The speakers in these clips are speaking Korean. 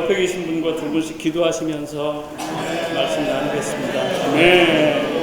옆에 계신 분과 두 분씩 기도하시면서 말씀 나누겠습니다. 아멘.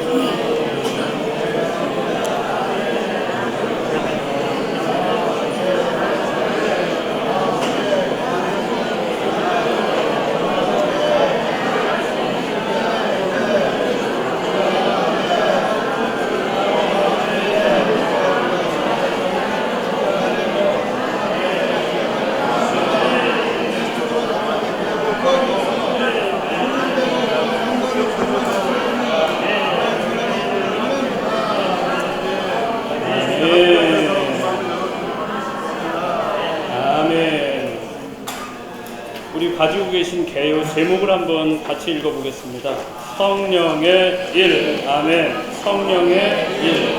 가지고 계신 개요 제목을 한번 같이 읽어보겠습니다. 성령의 일, 아멘. 성령의 일,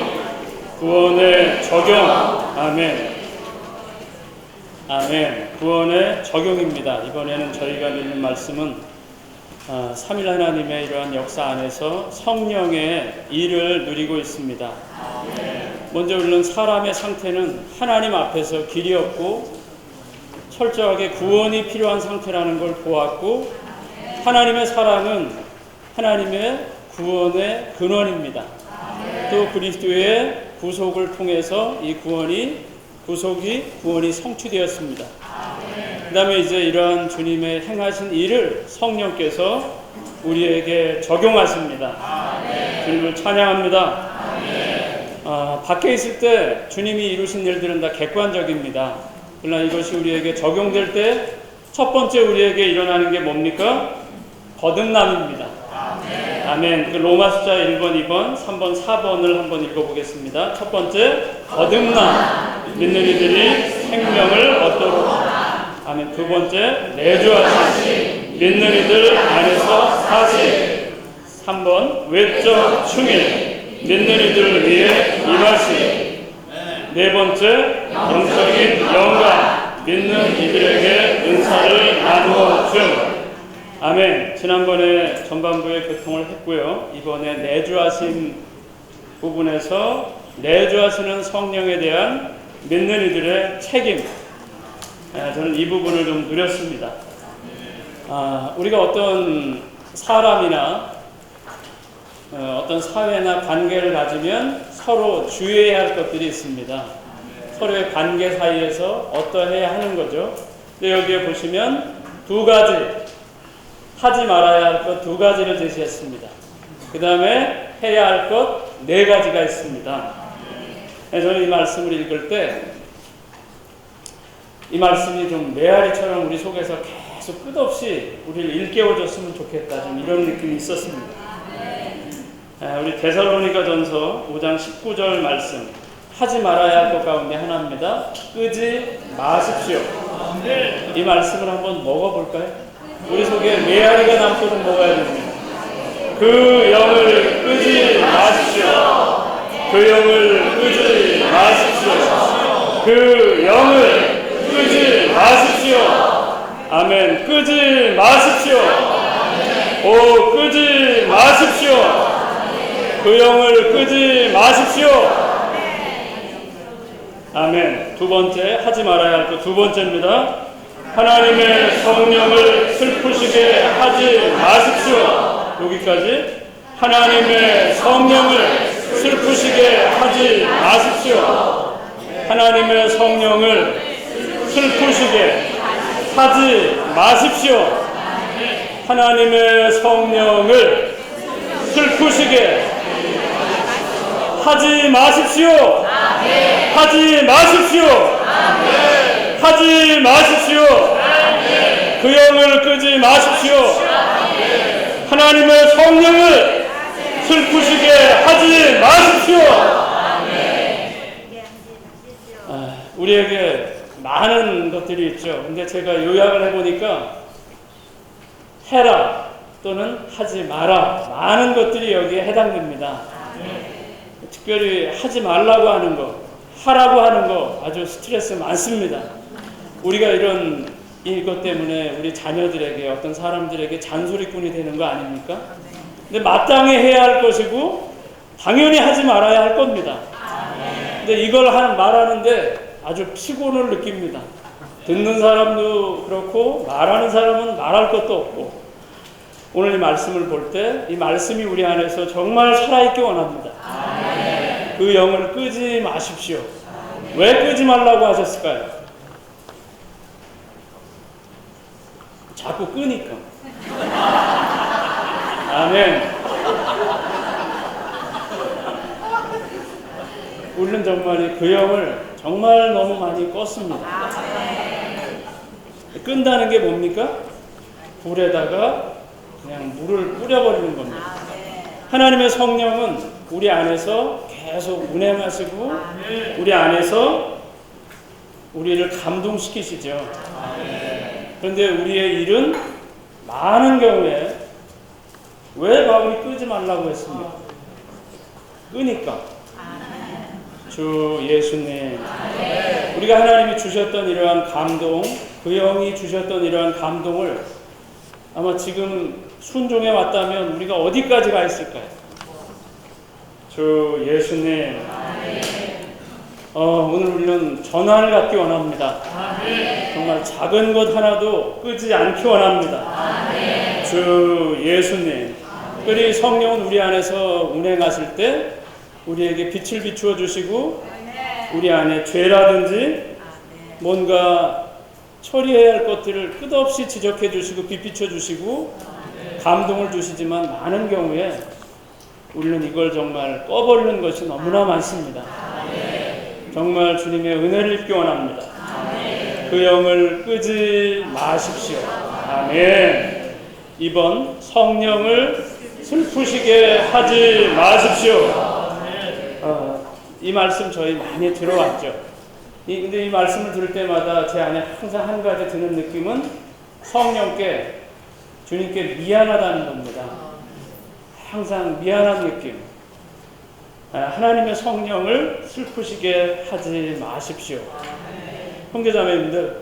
구원의 적용, 아멘. 아멘. 구원의 적용입니다. 이번에는 저희가 읽는 말씀은 삼일 하나님의 이러한 역사 안에서 성령의 일을 누리고 있습니다. 먼저 우리는 사람의 상태는 하나님 앞에서 길이 없고 철저하게 구원이 필요한 상태라는 걸 보았고, 하나님의 사랑은 하나님의 구원의 근원입니다. 또 그리스도의 구속을 통해서 이 구원이 성취되었습니다. 그 다음에 이제 이러한 주님의 행하신 일을 성령께서 우리에게 적용하십니다. 주님을 찬양합니다. 밖에 있을 때 주님이 이루신 일들은 다 객관적입니다. 그러나 이것이 우리에게 적용될 때 첫 번째 우리에게 일어나는 게 뭡니까? 거듭남입니다. 아멘. 그 로마 숫자 1번, 2번, 3번, 4번을 한번 읽어보겠습니다. 첫 번째, 거듭남. 믿는 이들이 생명을 얻도록. 아멘. 두 번째, 내주하심. 믿는 이들 안에서 사실. 3번, 외적 충일. 믿는 이들을 위해 임하심. 네 번째, 영적인 영광. 믿는 이들에게 은사를 나누어 줌. 아멘. 지난번에 전반부에 교통을 했고요. 이번에 내주하심 부분에서 내주하시는 성령에 대한 믿는 이들의 책임. 저는 이 부분을 좀 누렸습니다. 우리가 어떤 사람이나 어떤 사회나 관계를 가지면 서로 주의해야 할 것들이 있습니다. 서로의 관계 사이에서 어떠해야 하는 거죠. 근데 여기에 보시면 두 가지, 하지 말아야 할 것 두 가지를 제시했습니다. 그 다음에 해야 할 것 네 가지가 있습니다. 저는 이 말씀을 읽을 때 이 말씀이 좀 메아리처럼 우리 속에서 계속 끝없이 우리를 일깨워줬으면 좋겠다, 좀 이런 느낌이 있었습니다. 우리 데살로니가 전서 5장 19절 말씀, 하지 말아야 할 것 가운데 하나입니다. 끄지 마십시오. 이 말씀을 한번 먹어볼까요? 우리 속에 메아리가 남도록 먹어야 됩니다. 그 영을 끄지 마십시오. 그 영을 끄지 마십시오. 그 영을 끄지 마십시오. 아멘. 끄지 마십시오. 오, 끄지 마십시오. 그 영을 끄지 마십시오. 아멘. 두 번째, 하지 말아야 할 것 두 번째입니다. 하나님의 성령을 슬프시게 하지 마십시오. 여기까지. 하나님의 성령을 슬프시게 하지 마십시오. 하나님의 성령을 슬프시게 하지 마십시오. 하나님의 성령을 슬프시게 하지 마십시오. 하지 마십시오. 하지 마십시오. 그 영을 끄지 마십시오. 하나님의 성령을 슬프시게 하지 마십시오. 우리에게 많은 것들이 있죠. 근데 제가 요약을 해보니까 해라 또는 하지 마라, 많은 것들이 여기에 해당됩니다. 특별히 하지 말라고 하는 거, 하라고 하는 거 아주 스트레스 많습니다. 우리가 이런 이것 때문에 우리 자녀들에게, 어떤 사람들에게 잔소리꾼이 되는 거 아닙니까? 근데 마땅히 해야 할 것이고 당연히 하지 말아야 할 겁니다. 근데 이걸 말하는데 아주 피곤을 느낍니다. 듣는 사람도 그렇고 말하는 사람은 말할 것도 없고, 오늘 이 말씀을 볼 때 이 말씀이 우리 안에서 정말 살아있기 원합니다. 그 영을 끄지 마십시오. 왜 끄지 말라고 하셨을까요? 자꾸 끄니까. 아멘. 우리는 정말 그 영을 정말 너무 많이 껐습니다. 끈다는 게 뭡니까? 불에다가 그냥 물을 뿌려버리는 겁니다. 하나님의 성령은 우리 안에서 계속 운행하시고 우리 안에서 우리를 감동시키시죠. 그런데 우리의 일은 많은 경우에 왜 마음이 끄지 말라고 했습니까? 끄니까. 주 예수님, 우리가 하나님이 주셨던 이러한 감동, 그 영이 주셨던 이러한 감동을 아마 지금 순종해 왔다면 우리가 어디까지 가 있을까요? 주 예수님, 오늘 우리는 전환을 갖기 원합니다. 정말 작은 것 하나도 끄지 않기 원합니다. 주 예수님, 특별히 성령은 우리 안에서 운행하실 때 우리에게 빛을 비추어 주시고 우리 안에 죄라든지 뭔가 처리해야 할 것들을 끝없이 지적해 주시고 빛 비춰 주시고 감동을 주시지만 많은 경우에 우리는 이걸 정말 꺼버리는 것이 너무나 많습니다. 정말 주님의 은혜를 입기 원합니다. 그 영을 끄지 마십시오. 아멘. 이번 성령을 슬프시게 하지 마십시오. 이 말씀 저희 많이 들어왔죠. 근데 이 말씀을 들을 때마다 제 안에 항상 한 가지 드는 느낌은 성령께, 주님께 미안하다는 겁니다. 항상 미안한 느낌. 하나님의 성령을 슬프시게 하지 마십시오. 형제자매님들,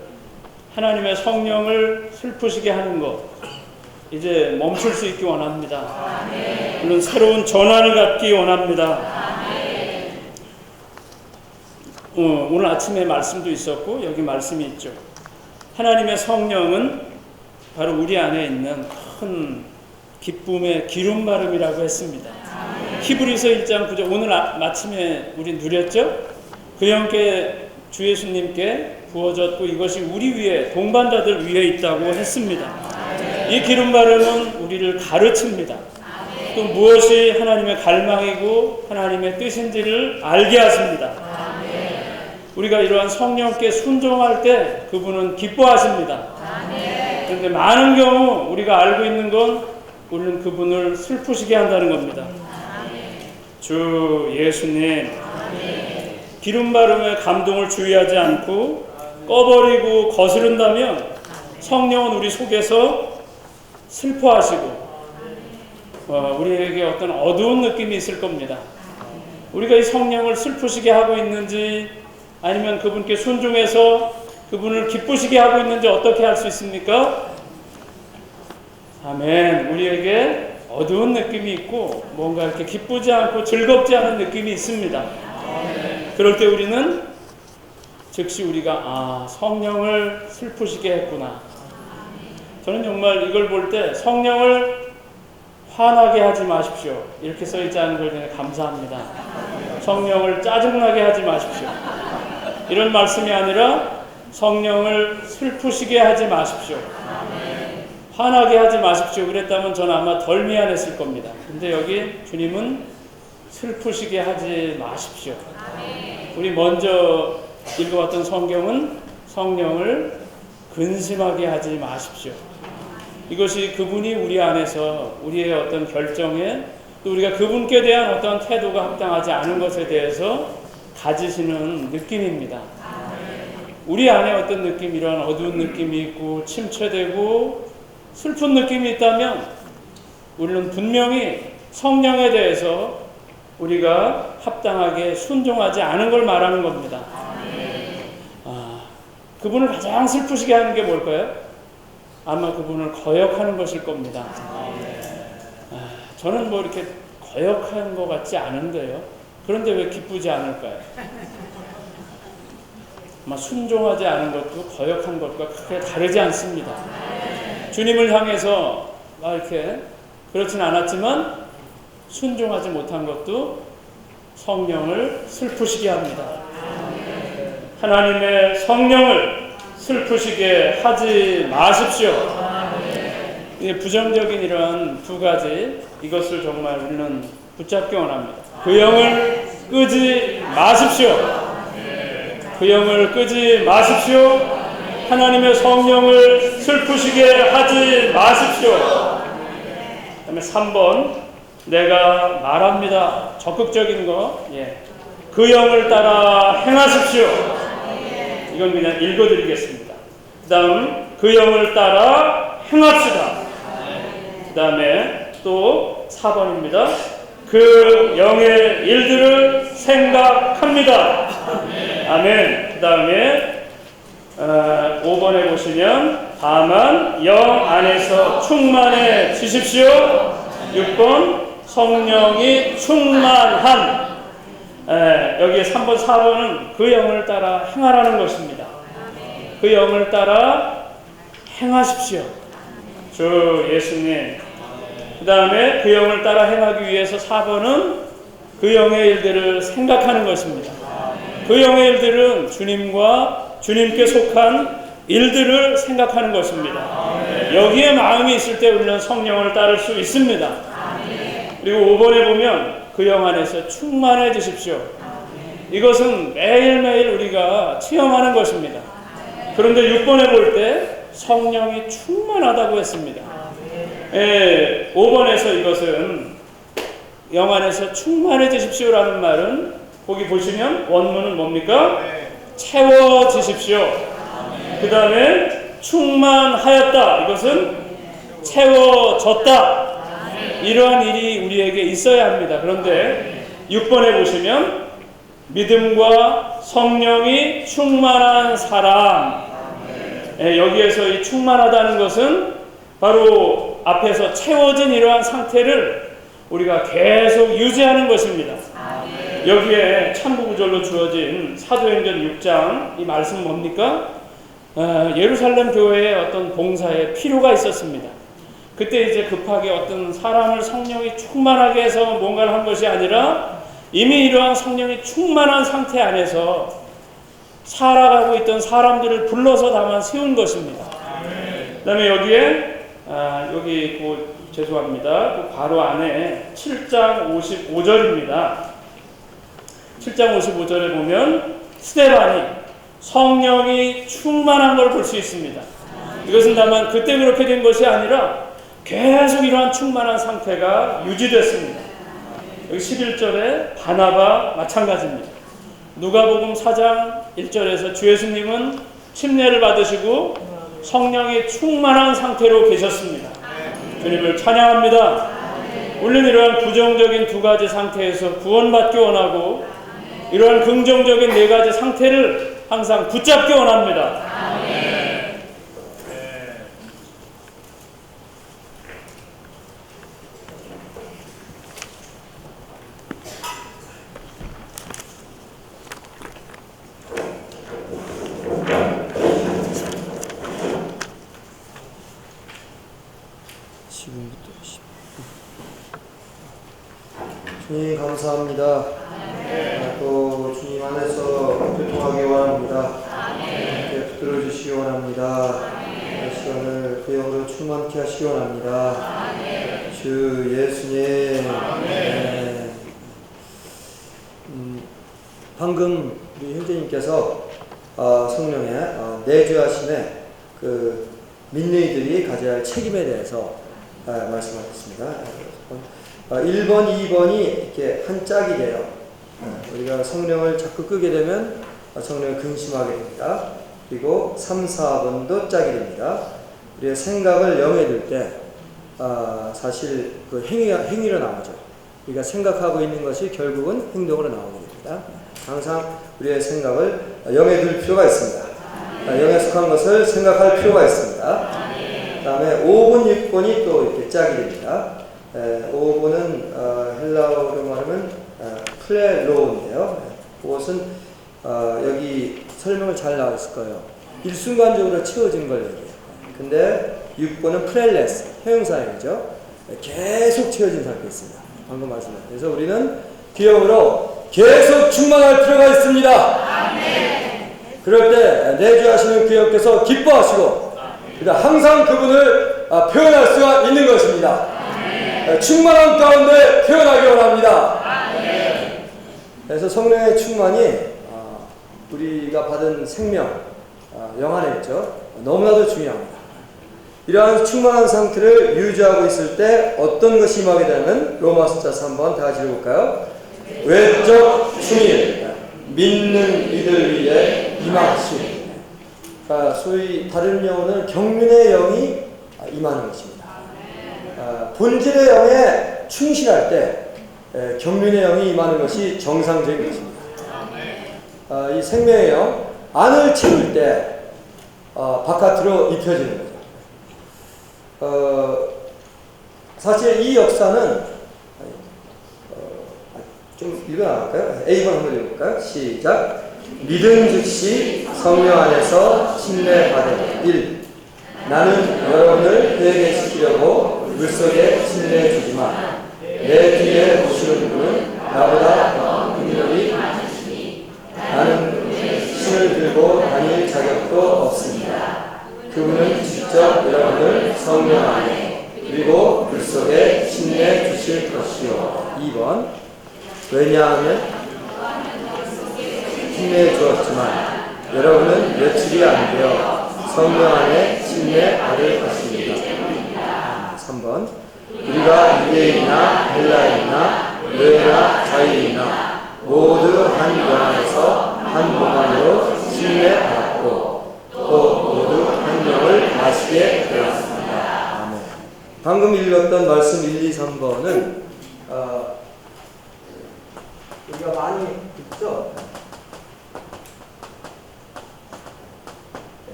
하나님의 성령을 슬프시게 하는 것 이제 멈출 수 있기 원합니다. 물론 새로운 전환을 갖기 원합니다. 오늘 아침에 말씀도 있었고 여기 말씀이 있죠. 하나님의 성령은 바로 우리 안에 있는 큰 기쁨의 기름바름이라고 했습니다. 히브리서 1장 9절 오늘 아침에 우리 누렸죠? 그 영께 주 예수님께 부어졌고 이것이 우리 위에 동반자들 위에 있다고 했습니다. 이 기름바름은 우리를 가르칩니다. 또 무엇이 하나님의 갈망이고 하나님의 뜻인지를 알게 하십니다. 우리가 이러한 성령께 순종할 때 그분은 기뻐하십니다. 그런데 많은 경우 우리가 알고 있는 건 우리는 그분을 슬프시게 한다는 겁니다. 주 예수님, 기름바름의 감동을 주의하지 않고 꺼버리고 거스른다면 성령은 우리 속에서 슬퍼하시고 우리에게 어떤 어두운 느낌이 있을 겁니다. 우리가 이 성령을 슬프시게 하고 있는지 아니면 그분께 순종해서 그분을 기쁘시게 하고 있는지 어떻게 할 수 있습니까? 아멘. 우리에게 어두운 느낌이 있고 뭔가 이렇게 기쁘지 않고 즐겁지 않은 느낌이 있습니다. 그럴 때 우리는 즉시 우리가 성령을 슬프시게 했구나. 저는 정말 이걸 볼 때 성령을 화나게 하지 마십시오. 이렇게 써있지 걸 제가 감사합니다. 성령을 짜증나게 하지 마십시오. 이런 말씀이 아니라 성령을 슬프시게 하지 마십시오. 화나게 하지 마십시오. 그랬다면 저는 아마 덜 미안했을 겁니다. 근데 여기 주님은 슬프시게 하지 마십시오. 우리 먼저 읽어봤던 성경은 성령을 근심하게 하지 마십시오. 이것이 그분이 우리 안에서 우리의 어떤 결정에 또 우리가 그분께 대한 어떤 태도가 합당하지 않은 것에 대해서 가지시는 느낌입니다. 우리 안에 어떤 느낌, 이런 어두운 느낌이 있고 침체되고 슬픈 느낌이 있다면 우리는 분명히 성령에 대해서 우리가 합당하게 순종하지 않은 걸 말하는 겁니다. 그분을 가장 슬프시게 하는 게 뭘까요? 아마 그분을 거역하는 것일 겁니다. 저는 뭐 이렇게 거역하는 것 같지 않은데요. 그런데 왜 기쁘지 않을까요? 아마 순종하지 않은 것도 거역한 것과 크게 다르지 않습니다. 주님을 향해서 막 이렇게 그렇진 않았지만 순종하지 못한 것도 성령을 슬프시게 합니다. 하나님의 성령을 슬프시게 하지 마십시오. 부정적인 이런 두 가지, 이것을 정말 우리는 붙잡기 원합니다. 그 영을 끄지 마십시오. 그 영을 끄지 마십시오. 하나님의 성령을 슬프시게 하지 마십시오. 그 다음에 3번, 내가 말합니다. 적극적인 거. 그 영을 따라 행하십시오. 이건 그냥 읽어드리겠습니다. 그 다음, 그 영을 따라 행합시다. 그 다음에 또 4번입니다. 그 영의 일들을 생각합니다. 아멘. 그 다음에 5번에 보시면 다만 영 안에서 충만해지십시오. 6번 성령이 충만한. 여기 3번 4번은 그 영을 따라 행하라는 것입니다. 그 영을 따라 행하십시오. 주 예수님. 그 다음에 그 영을 따라 행하기 위해서 4번은 그 영의 일들을 생각하는 것입니다. 그 영의 일들은 주님과 주님께 속한 일들을 생각하는 것입니다. 여기에 마음이 있을 때 우리는 성령을 따를 수 있습니다. 그리고 5번에 보면 그 영 안에서 충만해지십시오. 이것은 매일매일 우리가 체험하는 것입니다. 그런데 6번에 볼 때 성령이 충만하다고 했습니다. 5번에서 이것은 영 안에서 충만해지십시오라는 말은 거기 보시면 원문은 뭡니까? 채워지십시오. 그 다음에 충만하였다. 이것은 채워졌다. 이러한 일이 우리에게 있어야 합니다. 그런데 6번에 보시면 믿음과 성령이 충만한 사람. 여기에서 이 충만하다는 것은 바로 앞에서 채워진 이러한 상태를 우리가 계속 유지하는 것입니다. 여기에 참고구절로 주어진 사도행전 6장 이 말씀은 뭡니까? 예루살렘 교회에 어떤 봉사에 필요가 있었습니다. 그때 이제 급하게 어떤 사람을 성령이 충만하게 해서 뭔가를 한 것이 아니라 이미 이러한 성령이 충만한 상태 안에서 살아가고 있던 사람들을 불러서 다만 세운 것입니다. 그 다음에 여기에 여기 죄송합니다. 그 바로 안에 7장 55절입니다. 7장 55절에 보면 스데반이 성령이 충만한 걸 볼 수 있습니다. 이것은 다만 그때 그렇게 된 것이 아니라 계속 이러한 충만한 상태가 유지됐습니다. 여기 11절에 바나바 마찬가지입니다. 누가복음 4장 1절에서 주 예수님은 침례를 받으시고 성령이 충만한 상태로 계셨습니다. 주님을 찬양합니다. 우리는 이러한 부정적인 두 가지 상태에서 구원받기 원하고 이러한 긍정적인 네 가지 상태를 항상 붙잡기 원합니다. 주님 감사합니다. 또 주님 안에서 교통하기 원합니다. 붙들어 주시기 원합니다. 이 시간을 그 영으로 충만케 하시기 원합니다. 주 예수님. 방금 우리 형제님께서 성령의 내주하심에 그 믿는 이들이 가져야 할 책임에 대해서 말씀하셨습니다. 1번, 2번이 이렇게 한 짝이 돼요. 우리가 성령을 자꾸 끄게 되면 성령을 근심하게 됩니다. 그리고 3, 4번도 짝이 됩니다. 우리가 생각을 영에 둘 때 사실 그 행위로 나오죠. 우리가 생각하고 있는 것이 결국은 행동으로 나오게 됩니다. 항상 우리의 생각을 영에 둘 필요가 있습니다. 영에 속한 것을 생각할 필요가 있습니다. 그 다음에 5번, 6번이 또 이렇게 짝이 됩니다. 5번은 헬라어로 말하면 플레로인데요. 그것은 여기 설명을 잘 나왔을 거예요. 일순간적으로 채워진 걸 얘기해요. 근데 6번은 프렐레스, 형용사형이죠. 계속 채워진 상태에 있습니다. 방금 말씀드렸죠. 그래서 우리는 그 영으로 계속 충만할 필요가 있습니다. 그럴 때 내주하시는 그 영께서 기뻐하시고 항상 그분을 표현할 수가 있는 것입니다. 충만한 가운데 표현하기 원합니다. 그래서 성령의 충만이 우리가 받은 생명, 영 안에 있죠. 너무나도 중요합니다. 이러한 충만한 상태를 유지하고 있을 때 어떤 것이 임하게 되면 로마서자서 한번 다 같이 읽어볼까요? 외적 충일, 믿는 이들 위에 임하시니. 소위 다른 영어는 경륜의 영이 임하는 것입니다. 본질의 영에 충실할 때 경륜의 영이 임하는 것이 정상적인 것입니다. 이 생명의 영, 안을 채울 때 바깥으로 입혀지는 거죠. 사실 이 역사는 좀 읽어나갈까요? A번 한번 읽어볼까요? 시작. 믿음 즉시 성령 안에서 침례받은 1. 나는 여러분을 회개시키려고 물속에 침례주지만 내 뒤에 오시는 분은 나보다 더 긍휼히 많으시니 나는 신을 들고 다닐 자격도 없습니다. 그분은 직접 여러분을 성령 안에 그리고 물속에 침례 주실 것이요. 2번. 왜냐하면 침례 주었지만 여러분은 며칠이 안 되어 성령 안에 침례 받을 것입니다. 3번. 우리가 유대인이나 헬라인이나 노예나 자유인이나 모두 한 영 안에서 한 몸 안으로 침례 받았고 또 모두 한 영을 마시게 되었습니다. 아멘. 방금 읽었던 말씀 1, 2, 3번은 우리가 많이 듣죠?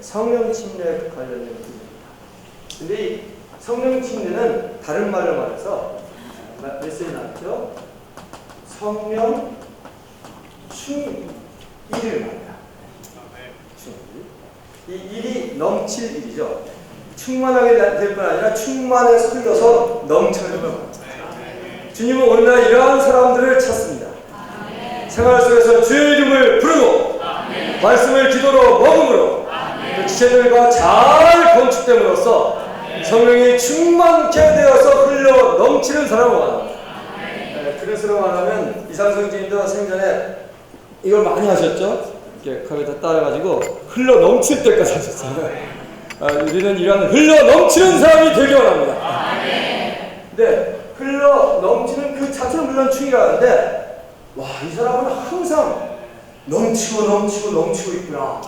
성령 침례에 관련된 부분입니다. 근데 이 성령 침례는 다른 말로 말해서 메시지 나왔죠? 성령 충일을 말합니다. 이 일이 넘칠 일이죠. 충만하게 될 뿐 아니라 충만해서 흘러서 넘쳐는 것 같아요. 주님은 오늘날 이러한 사람들을 찾습니다. 생활 속에서 주의 이름을 부르고 말씀을 기도로 먹음으로 그 지체들과 잘 건축됨으로써 성령이 충만케 되어서 흘러 넘치는 사람을 원합니다. 그런 사람을 원하면 이상성 주님도 생전에 이걸 많이 하셨죠? 이렇게 거기다 따라가지고 흘러 넘칠 때까지 하셨어요. 우리는 이런 흘러 넘치는 사람이 되기 원합니다. 근데 흘러 넘치는 그 자체는 물론 충이라는데 와, 이 사람은 항상 넘치고 있구나.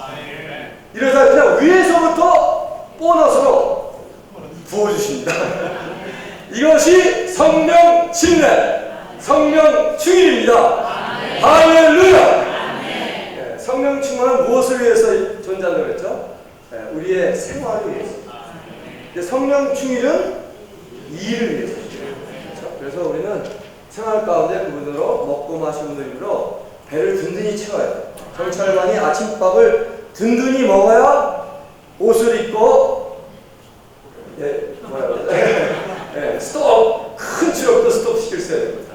이러다 그냥 위에서부터 보너스로 부어주십니다. 이것이 성령 침례, 성령 충일입니다. 할렐루야! 성령 충만은 무엇을 위해서 존재한다고 했죠? 우리의 생활을 위해서. 성령 충일은 일을 위해서. 그렇죠? 그래서 우리는 생활 가운데 그분으로 먹고 마시는 분으로 배를 든든히 채워야 돼요. 경찰관이 아침밥을 든든히 먹어야 옷을 입고 스톱! 큰 추력도 스톱 시킬 수 있어야 됩니다.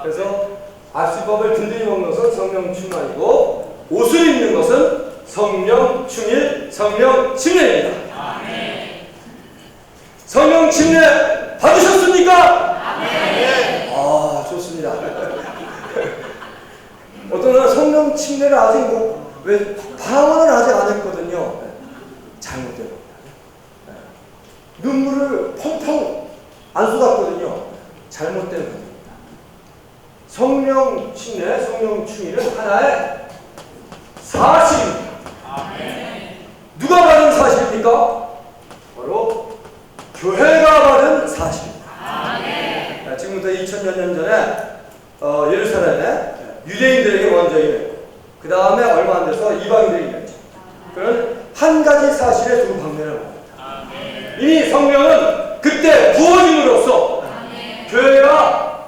그래서 아침밥을 든든히 먹는 것은 성령 충만이고 옷을 입는 것은 성령 충일, 성령 침례입니다. 성령 침례 받으셨습니까? 아, 좋습니다. 어떤 사람은 성령 침례를 아직 왜 방언을 아직 안 했거든요. 잘못된 겁니다. 눈물을 펑펑 안 쏟았거든요. 잘못된 겁니다. 성령 침례, 성령 충일은 하나의 사실입니다. 누가 받은 사실입니까? 바로 교회가 받은 사실입니다. 지금부터 2000여 년 전에 예루살렘에 유대인들에게 먼저 임했고 그 다음에 얼마 안 돼서 이방인들에게 임했죠. 그런 한 가지 사실의 두 방면을 말합니다. 이미 성령은 그때 부어짐으로써 교회가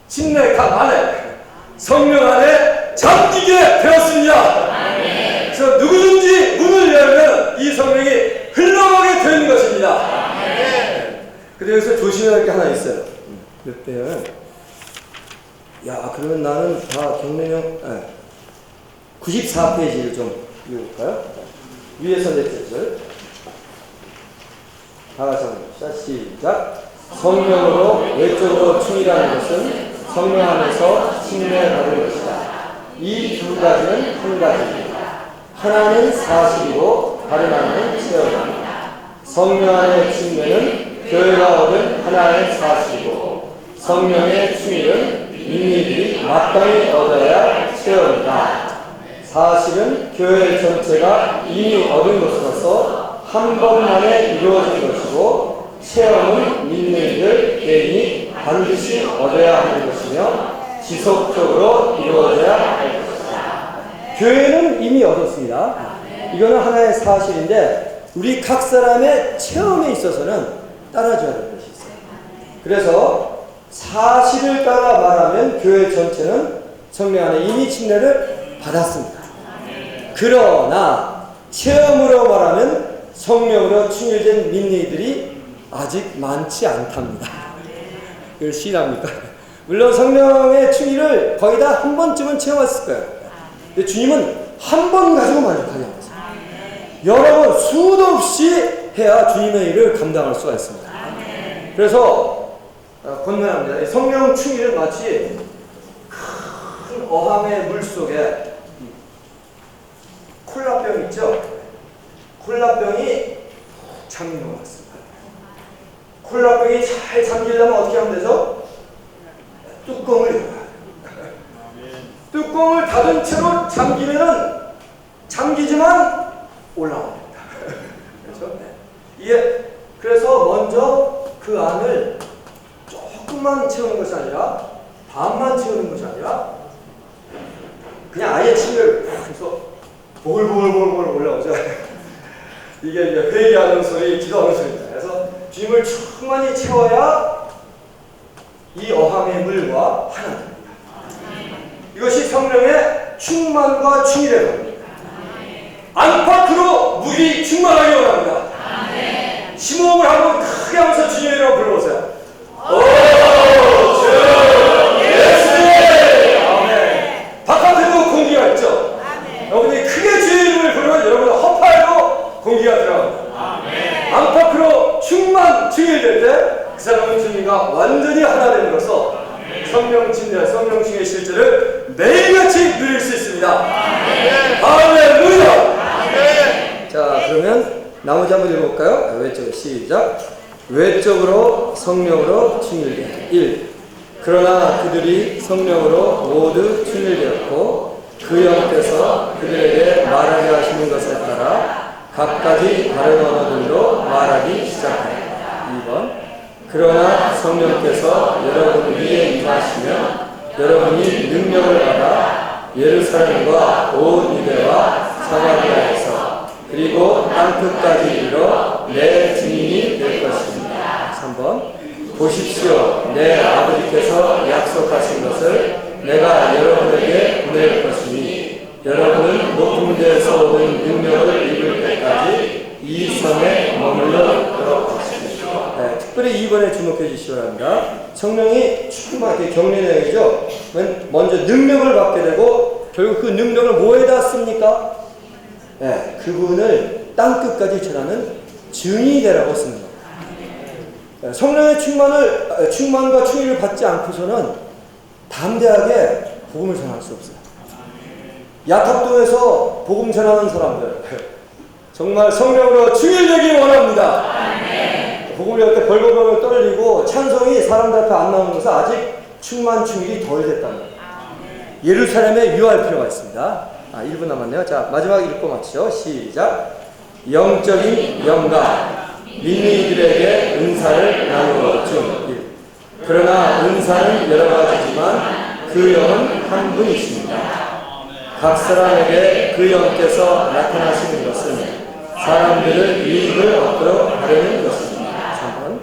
침례 각 안에 성령 안에 잠기게 되었습니다. 그래서 누구든지 문을 열면 이 성령이 흘러가게 되는 것입니다. 근데 여기서 조심해야 할 게 하나 있어요. 몇 배는 야 그러면 나는 다 경례령 94페이지를 좀 읽어볼까요? 위에서 넷째 다 같이 한번 봅시다. 시작. 성령으로 외적으로 충이라는 것은 성령 안에서 칭례받은 것이다. 이 두 가지는 한 가지입니다. 하나는 사실이고 다른 하나는 체험입니다. 성령 안의 칭례는 교회가 얻은 하나의 사실이고 성령의 충일은 민니들이 마땅히 얻어야 체험이다. 사실은 교회 전체가 이미 얻은 것으로서 한 번만에 이루어진 것이고 체험은 민니들 개인이 반드시 얻어야 하는 것이며 지속적으로 이루어져야 할 것이다. 교회는 이미 얻었습니다. 이거는 하나의 사실인데 우리 각 사람의 체험에 있어서는 따라줘야 될 것이 있어요. 그래서 사실을 따라 말하면 교회 전체는 성령 안에 이미 침례를 받았습니다. 그러나 체험으로 말하면 성령으로 충일된 민니들이 아직 많지 않답니다. 이걸 시인합니까? 물론 성령의 충일을 거의 다 한 번쯤은 체험했을 거예요. 근데 주님은 한 번 가지고 만족하지 않았어요. 여러 번 수도 없이 해야 주님의 일을 감당할 수가 있습니다. 그래서 권면합니다. 성령 충일은 마치 큰 어항의 물 속에 콜라병 있죠? 콜라병이 잠긴 것 같습니다. 콜라병이 잘 잠기려면 어떻게 하면 되죠? 뚜껑을 열어야 돼요. 뚜껑을 닫은 채로 잠기지만 올라옵니다. 그렇죠? 이게 그래서 먼저 그 안을 조금만 채우는 것이 아니라 반만 채우는 것이 아니라 그냥 아예 침을 해서 보글보글 올라오죠. 이게 이제 회개하는 소리, 기도하는 소리입니다. 그래서 주님을 충만히 채워야 이 어항의 물과 하나 됩니다. 이것이 성령의 충만과 충일의 겁니다. 안팎으로 물이 충만하기 원합니다. 심호흡을 한번 크게 하면서 주님의 이름을 불러보세요. 오, 주 예수님! 아멘. 바깥에도 공기가 있죠? 여러분이 크게 주의 이름을 부르면 여러분 허파에도 공기가 들어갑니다. 안팎으로 충만 충일될 때 그 사람은 주님과 완전히 하나 됨으로써 성령 침례, 성령 충의 실제를 매일같이 누릴 수 있습니다. 할렐루야! 자, 그러면 나머지 한번 읽어볼까요? 외적으로 시작. 외적으로 성령으로 충일되 1. 그러나 그들이 성령으로 모두 충일되었고 그 영께서 그들에게 말하게 하시는 것에 따라 각가지 다른 언어들로 말하기 시작하였다. 2번. 그러나 성령께서 여러분 위에 임하시면 여러분이 능력을 받아 예루살렘과 온 유대와 사마리아에서 그리고 땅끝까지 이르러 내 증인이 될 것입니다. 3번. 보십시오. 내 아버지께서 약속하신 것을 내가 여러분에게 보낼 것이니 여러분은 높은 데에서 오는 능력을 입을 때까지 이 섬에 머물러 것입니다. 네, 특별히 2번에 주목해 주시기 바랍니다. 성령이 충만하게 격려 내용이죠. 먼저 능력을 받게 되고 결국 그 능력을 뭐에다 씁니까? 네, 그분을 땅끝까지 전하는 증인이 되라고 쓰는 겁니다. 네, 성령의 충만과 충의를 받지 않고서는 담대하게 복음을 전할 수 없어요. 야탑동에서 복음 전하는 사람들 정말 성령으로 충일되기 원합니다. 복음을 할 때 벌거벗어 떨리고 찬송이 사람들 앞에 안 나오는 것은 아직 충일이 덜 됐다는 거예요. 예루살렘에 유할 필요가 있습니다. 1분 남았네요. 자, 마지막 읽고 마치죠. 시작. 영적인 영감 민니들에게 은사를 나누어 준 1. 그러나 은사는 여러 가지지만 그 영은 한 분이십니다. 각 사람에게 그 영께서 나타나시는 것은 사람들을 유익을 얻도록 하려는 것입니다. 3번.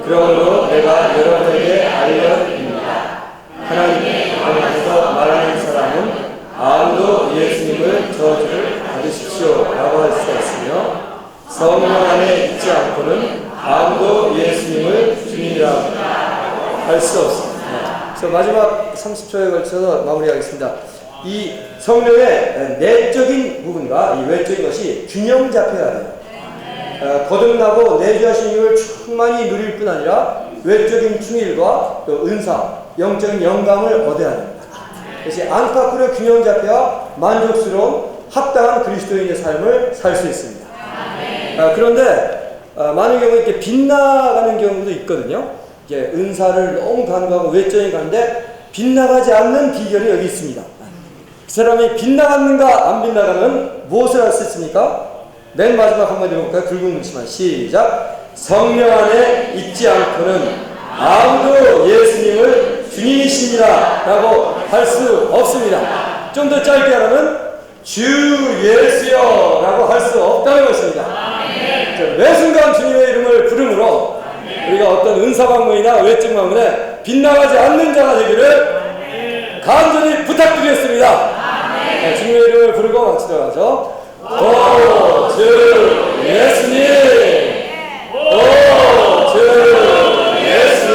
그러므로 내가 여러분에게 알려드립니다. 하나님의 영에서 말하는 사람은 아무도 예수님을 저주를 받으실 성령 안에 있지 않고는 아무도 예수님을 주님이라 할 수 없습니다. 그래서 마지막 30초에 걸쳐서 마무리하겠습니다. 이 성령의 내적인 부분과 이 외적인 것이 균형 잡혀야 돼요. 거듭나고 내주하신 힘을 충만히 누릴 뿐 아니라 외적인 충일과 또 은사, 영적인 영감을 얻어야 됩니다. 그래서 안팎으로 균형 잡혀야 만족스러운 합당한 그리스도인의 삶을 살 수 있습니다. 그런데 많은 경우 이렇게 빗나가는 경우도 있거든요. 이제 은사를 너무 간구하고 외적인 가는데 빗나가지 않는 비결이 여기 있습니다. 그 사람이 빗나갔는가 안 빗나가는 무엇을 할 수 있습니까? 맨 마지막 한마디 해볼까요? 굵은 글씨만 시작. 성령 안에 있지 않고는 아무도 예수님을 주님이십니다 라고 할 수 없습니다. 좀 더 짧게 하면 주 예수여 라고 할 수 없다는 것입니다. 매 순간 주님의 이름을 부름으로 우리가 어떤 은사방문이나 외적 방문에 빗나가지 않는 자가 되기를 간절히 부탁드리겠습니다. 주님의 이름을 부르고 마치도록 하죠. 오 주 예수님, 오 주 예수님.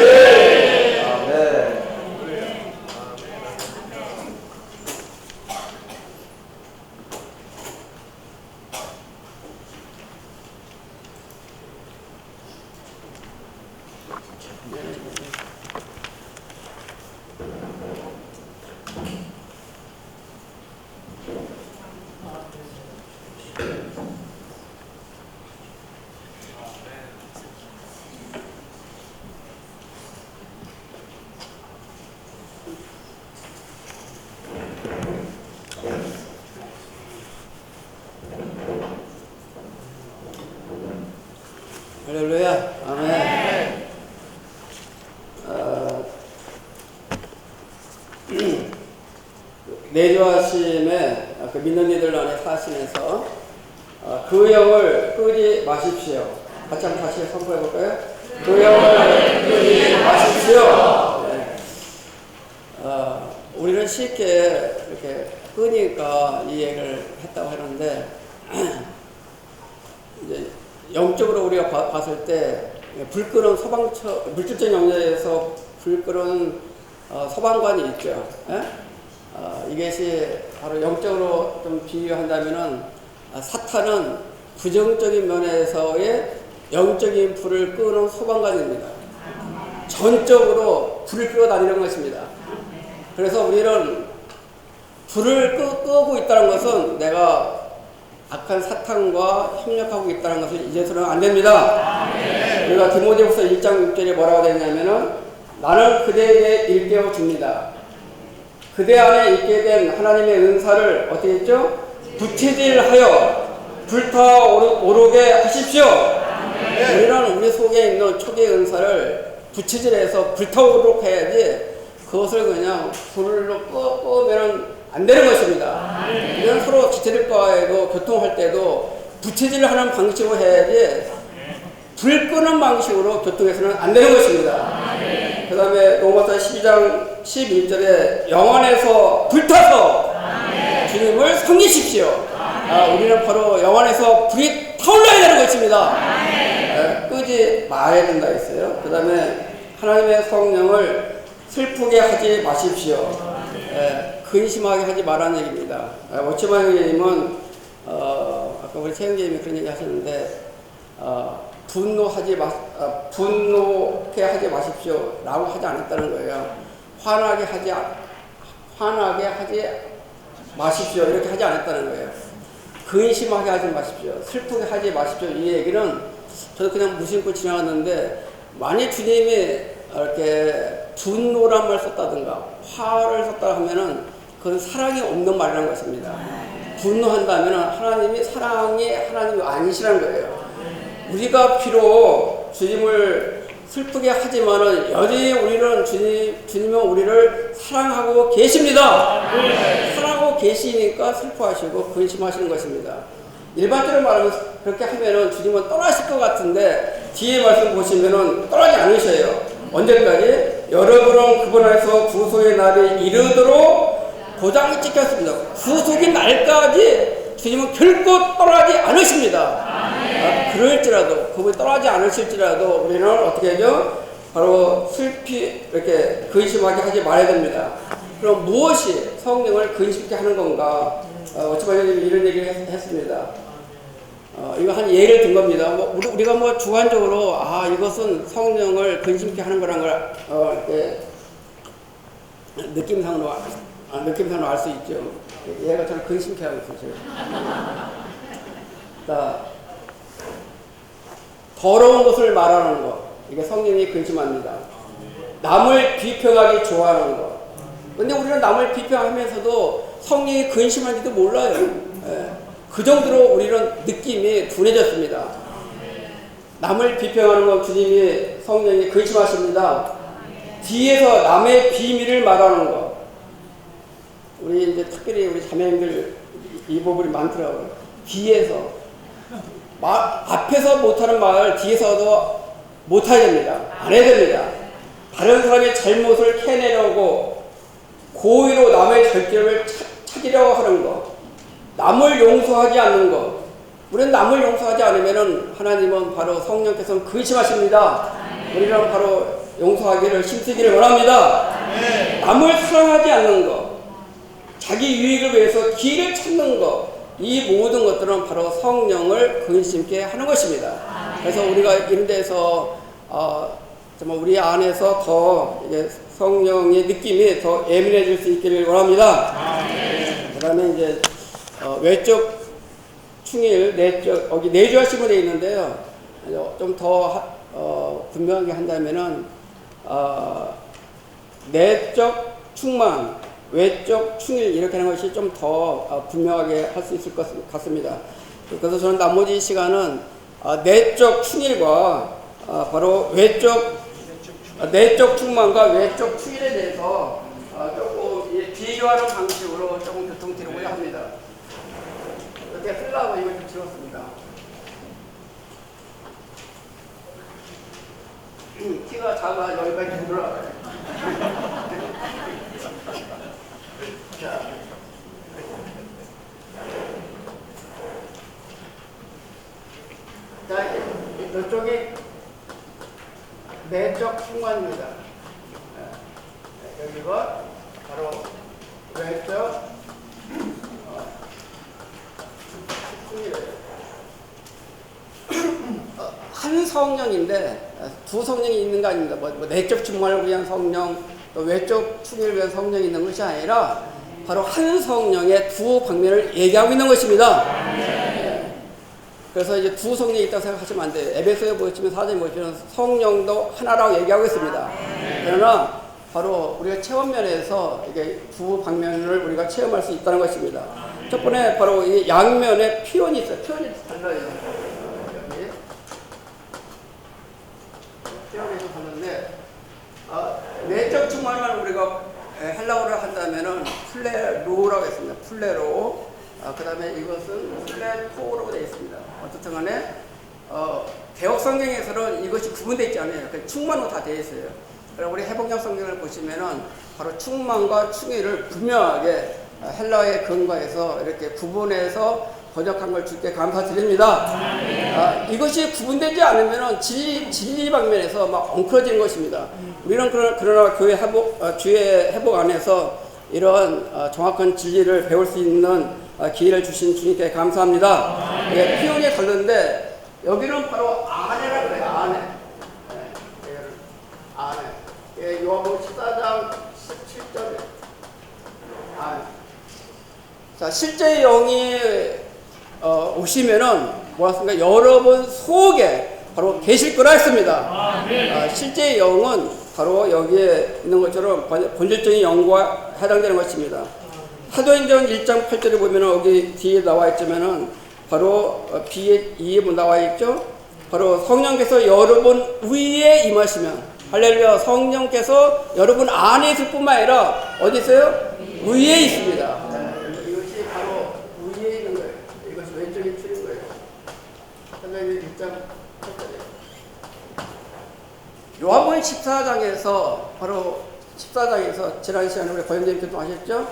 아멘. 할렐루야. 아멘. 내주하심에 그 믿는 이들 안에 사시면서 그 영을 끄지 마십시오. 같이 한번 다시 선포해 볼까요? 그 영을 끄지 마십시오. 네. 우리는 쉽게 이렇게 끄니까 이 얘기를 했다고 하는데 이제 영적으로 우리가 봤을 때 불 끄는 소방처, 물질적 영역에서 불 끄는 소방관이 있죠. 예? 이것이 바로 영적으로 좀 비유한다면은 사탄은 부정적인 면에서의 영적인 불을 끄는 소방관입니다. 전적으로 불을 끄고 다니는 것입니다. 그래서 우리는 불을 끄고 있다는 것은 내가 악한 사탄과 협력하고 있다는 것을 잊어서는 안 됩니다. 우리가 디모데후서 1장 6절에 뭐라고 되어 있냐면은 나는 그대에게 일깨워 줍니다. 그대 안에 있게 된 하나님의 은사를 어떻게 했죠? 부채질하여 불타오르게 하십시오. 우리는 우리 속에 있는 초기의 은사를 부채질해서 불타오르도록 해야지 그것을 그냥 불로 끄면 안 되는 것입니다. 이건 서로 지체들과에도 교통할 때도 부채질을 하는 방식으로 해야지 불 끄는 방식으로 교통해서는 안 되는 것입니다. 그 다음에 로마서 12장 11절에 영안에서 불타서 주님을 섬기십시오. 우리는 바로 영안에서 불이 타올라야 되는 것입니다. 끄지 말아야 된다 했어요. 그 다음에 하나님의 성령을 슬프게 하지 마십시오. 근심하게 하지 말라는 얘기입니다. 워치만 형님은 아까 우리 최영재님이 그런 얘기 하셨는데 분노게 하지 마십시오 라고 하지 않았다는 거예요. 화나게 하지 마십시오 이렇게 하지 않았다는 거예요. 근심하게 하지 마십시오, 슬프게 하지 마십시오. 이 얘기는 저도 그냥 무심코 지나갔는데 만약 주님이 이렇게 분노란 말 썼다든가 화를 썼다 하면은 그건 사랑이 없는 말이라는 것입니다. 분노한다면은 하나님이 하나님이 아니시라는 거예요. 우리가 비록 주님을 슬프게 하지만은 여전히 우리는 주님은 우리를 사랑하고 계십니다. 사랑하고 계시니까 슬퍼하시고 근심하시는 것입니다. 일반적으로 말하면 그렇게 하면은 주님은 떠나실 것 같은데 뒤에 말씀 보시면은 떠나지 않으셔요. 언제까지? 여러분은 그분 안에서 구속의 날이 이르도록 도장이 찍혔습니다. 구속의 날까지 주님은 결코 떠나지 않으십니다. 그분이 떠나지 않으실지라도 우리는 어떻게 하죠? 바로 슬피 이렇게 근심하게 하지 말아야 됩니다. 그럼 무엇이 성령을 근심케 하는 건가? 어찌보면 이런 얘기를 했습니다. 이거 한 예를 든 겁니다. 우리가 뭐 주관적으로 이것은 성령을 근심케 하는 거란 걸 이렇게 느낌상으로 알 수 있죠. 얘가 저를 근심케 하고 있어요. 자, 더러운 것을 말하는 것, 이게 성령이 근심합니다. 남을 비평하기 좋아하는 것. 근데 우리는 남을 비평하면서도 성령이 근심한지도 몰라요. 그 정도로 우리는 느낌이 둔해졌습니다. 남을 비평하는 건 주님이 성령이 근심하십니다. 뒤에서 남의 비밀을 말하는 것. 우리 이제 특별히 우리 자매님들 이 부분이 많더라고요. 뒤에서 앞에서 못하는 말 뒤에서도 못해야 됩니다. 안 해야 됩니다. 다른 사람의 잘못을 캐내려고 고의로 남의 절개를 찾으려고 하는 것, 남을 용서하지 않는 것. 우리는 남을 용서하지 않으면 하나님은 바로 성령께서는 근심하십니다. 우리는 바로 용서하기를 힘쓰기를 원합니다. 남을 사랑하지 않는 것, 자기 유익을 위해서 길을 찾는 것, 이 모든 것들은 바로 성령을 근심케 하는 것입니다. 그래서 우리가 이런 데서 정말 우리 안에서 더 이제 성령의 느낌이 더 예민해질 수 있기를 원합니다. 그다음에 이제 외적 충일, 내적 여기 내주하심으로 되어 있는데요. 좀 더 분명하게 한다면은 내적 충만, 외적 충일 이렇게 하는 것이 좀 더 분명하게 할 수 있을 것 같습니다. 그래서 저는 나머지 시간은 내적 충일과 바로 내적 충만과 외적 충일에 대해서 조금 비교하는 방식으로 조금 교통드리고자 합니다. 이렇게 쓰려고 이걸 좀 들었습니다. 키가 작아 여기까지 못 올라가요. 자, 이쪽이 내적 충만입니다. 여기가 바로 외적 충이래요. 한 성령인데 두 성령이 있는 거 아닙니다. 뭐 내적 충만을 위한 성령, 또 외적 충만을 위한 성령이 있는 것이 아니라 바로 한 성령의 두 방면을 얘기하고 있는 것입니다. 그래서 이제 두 성령이 있다고 생각하시면 안 돼요. 에베소에 보시면 4장에 보시면 성령도 하나라고 얘기하고 있습니다. 그러나 바로 우리가 체험면에서 이게 두 방면을 우리가 체험할 수 있다는 것입니다. 첫 번째 바로 이 양면에 피원이 있어요. 피원이 달라요. 여기 피원이 다른데 내적 충만을 우리가 헬라어를 한다면은 플레로라고 했습니다. 플레로. 그 다음에 이것은 플레토라고 되어 있습니다. 어쨌든 간에 개혁 성경에서는 이것이 구분되어 있지 않아요. 충만으로 다 되어 있어요. 그럼 우리 해복역 성경을 보시면은 바로 충만과 충의를 분명하게 헬라어에 근거해서 이렇게 구분해서 번역한 걸 주께 감사드립니다. 이것이 구분되지 않으면은 진리 방면에서 막 엉클어지는 것입니다. 우리는 그러나 교회 주의 회복 안에서 이런 정확한 진리를 배울 수 있는 기회를 주신 주님께 감사합니다. 피용이 다른데 여기는 바로 아내라 그래요. 아내. 아내. 요한복음 14장 17절에 아내. 자, 실제 영이 오시면은 뭐였습니까? 여러분 속에 바로 계실 거라 했습니다. 실제 영은 바로 여기에 있는 것처럼 본질적인 영과 해당되는 것입니다. 사도행전 1장 8절에 보면 여기 뒤에 나와 있지만은 바로 뒤에 나와 있죠. 바로 성령께서 여러분 위에 임하시면 할렐루야. 성령께서 여러분 안에 있을 뿐만 아니라 어디 있어요? 위에 있습니다. 이것이 바로 위에 있는 거예요. 이것이 왼쪽에 틀린 거예요. 사도행전 1장 8절에 요한복음 14장에서 바로 14장에서 지난 시간에 우리 권영재님께서 하셨죠.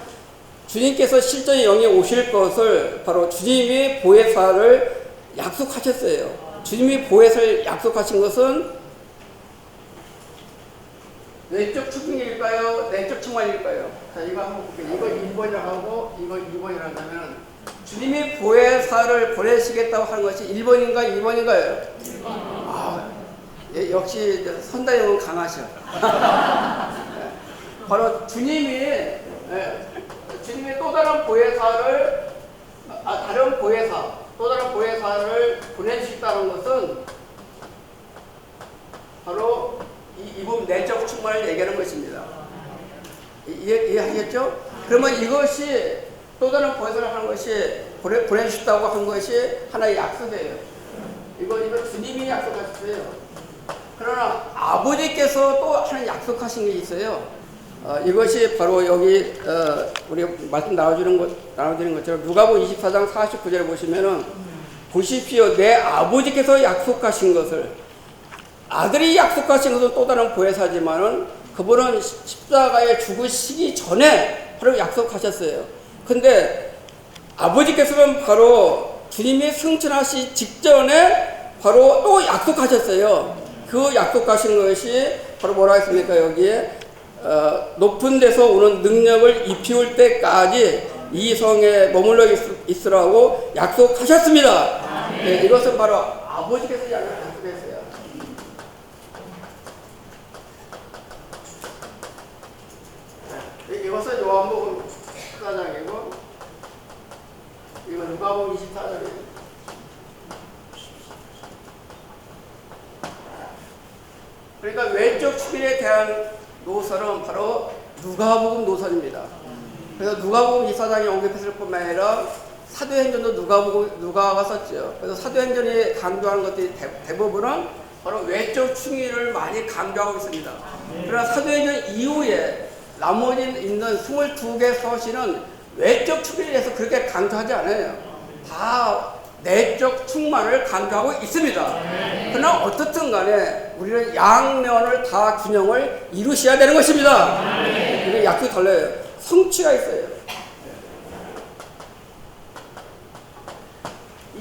주님께서 실제 영이 오실 것을 바로 주님이 보혜사를 약속하셨어요. 주님이 보혜사를 약속하신 것은 내적 축복일까요? 내적 충만일까요? 자, 이거 한번 볼게요. 이거 1번이라고 하고 이거 2번이라고 하면 주님이 보혜사를 보내시겠다고 하는 것이 1번인가 2번인가요? 1번. 아, 예, 역시 선다형은 강하셔. 바로 주님이 또 다른 보혜사를 또 다른 보혜사를 보내주셨다는 것은 바로 이 부분 내적 충만을 얘기하는 것입니다. 이해하겠죠? 그러면 이것이 또 다른 보혜사를 하는 것이 보내주셨다고 한 것이 하나의 약속이에요. 이거 주님이 약속하셨어요. 그러나 아버지께서 또 하는 약속하신 게 있어요. 이것이 바로 여기 우리 말씀 나눠드리는 것처럼 누가복음 24장 49절에 보시면은 보십시오. 내 아버지께서 약속하신 것을 아들이 약속하신 것은 또 다른 보혜사지만은 그분은 십자가에 죽으시기 전에 바로 약속하셨어요. 근데 아버지께서는 바로 주님이 승천하시 직전에 바로 또 약속하셨어요. 그 약속하신 것이 바로 뭐라 했습니까? 여기에 높은 데서 오는 능력을 입히울 때까지 이 성에 머물러 있으라고 약속하셨습니다. 네, 이것은 바로 아버지께서 약속했어요. 이것은 요한복음 14장이고 이건 누가복음 24장이에요. 그러니까 외적 축일에 대한 노선은 바로 누가복음 노선입니다. 그래서 누가복음 24장이 언급했을 뿐만 아니라 사도행전도 누가가 썼죠. 그래서 사도행전이 강조하는 것들이 대부분은 바로 외적 충의를 많이 강조하고 있습니다. 그러나 사도행전 이후에 나머지 있는 22개 서신은 외적 충의에 대해서 그렇게 강조하지 않아요. 다 내적 충만을 강조하고 있습니다. 그러나 어떻든 간에 우리는 양면을 다 균형을 이루셔야 되는 것입니다. 이게 약속이 달라요. 성취가 있어요.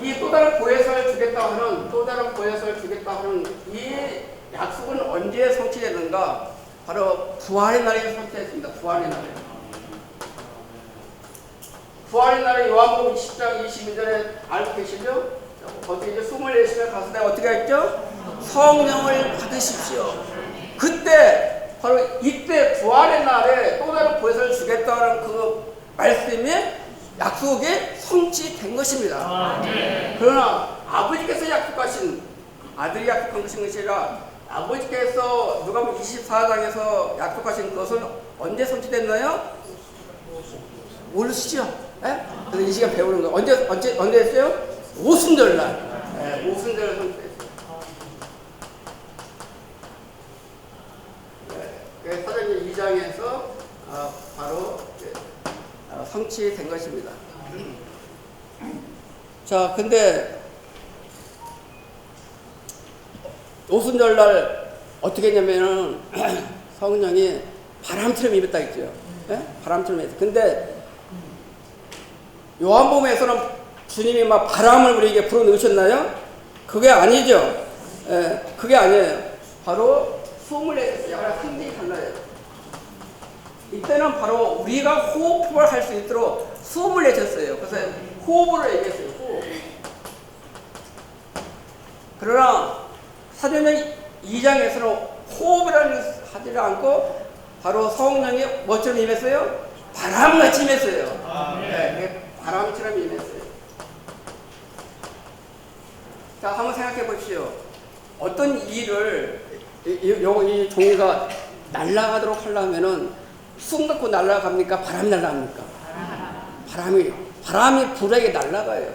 이 또 다른 보혜사를 주겠다 하는 이 약속은 언제 성취되는가? 바로 부활의 날에 성취됐습니다. 부활의 날에. 부활의 날에 요한복음 10장 22절에 알고 계시죠? 어떻게 이제 숨을 내쉬며 가서 내가 어떻게 했죠? 성령을 받으십시오. 그때 바로 이때 부활의 날에 또 다른 보혜사를 주겠다는 그 말씀이 약속이 성취된 것입니다. 그러나 아버지께서 약속하신 아들이 약속한 것이 아니라 아버지께서 누가복음 24장에서 약속하신 것은 언제 성취됐나요? 모르시죠? 예? 그래서 이 시간 배우는 거 언제 했어요? 오순절날. 오순절에 성취됐어요. 사도행전 2장에서 바로 성취된 것입니다. 자, 근데 오순절날 어떻게 했냐면은 성령이 바람처럼 임했다 했죠. 예? 바람처럼 임했어요. 근데 요한복음에서는 주님이 막 바람을 우리에게 불어넣으셨나요? 그게 아니죠. 예, 그게 아니에요. 바로 숨을 내셨어요. 약간 상징이 달라요. 이때는 바로 우리가 호흡을 할 수 있도록 숨을 내셨어요. 그래서 호흡을 얘기했어요. 호흡. 그러나 사도행전 2장에서는 호흡을 하지 않고 바로 성령이 뭐처럼 임했어요? 바람같이 임했어요. 네, 바람처럼 임했어요. 자, 한번 생각해 보십시오. 어떤 일을 이 종이가 날아가도록 하려면은 숨 갖고 날아갑니까? 바람이 날아갑니까? 바람이 불에게 날아가요.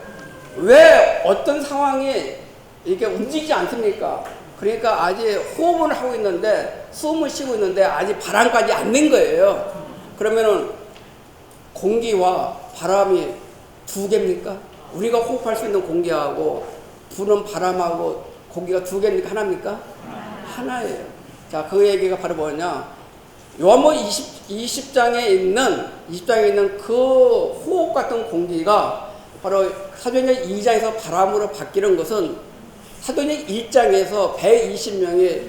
왜 어떤 상황이 이렇게 움직이지 않습니까? 그러니까 아직 호흡을 하고 있는데 숨을 쉬고 있는데 아직 바람까지 안 낸 거예요. 그러면은 공기와 바람이 두 개입니까? 우리가 호흡할 수 있는 공기하고 부는 바람하고 공기가 두 개입니까? 하나입니까? 하나예요. 자, 그 얘기가 바로 뭐냐? 요한복음 20장에 있는 그 호흡 같은 공기가 바로 사도행전 2장에서 바람으로 바뀌는 것은 사도행 1장에서 120명이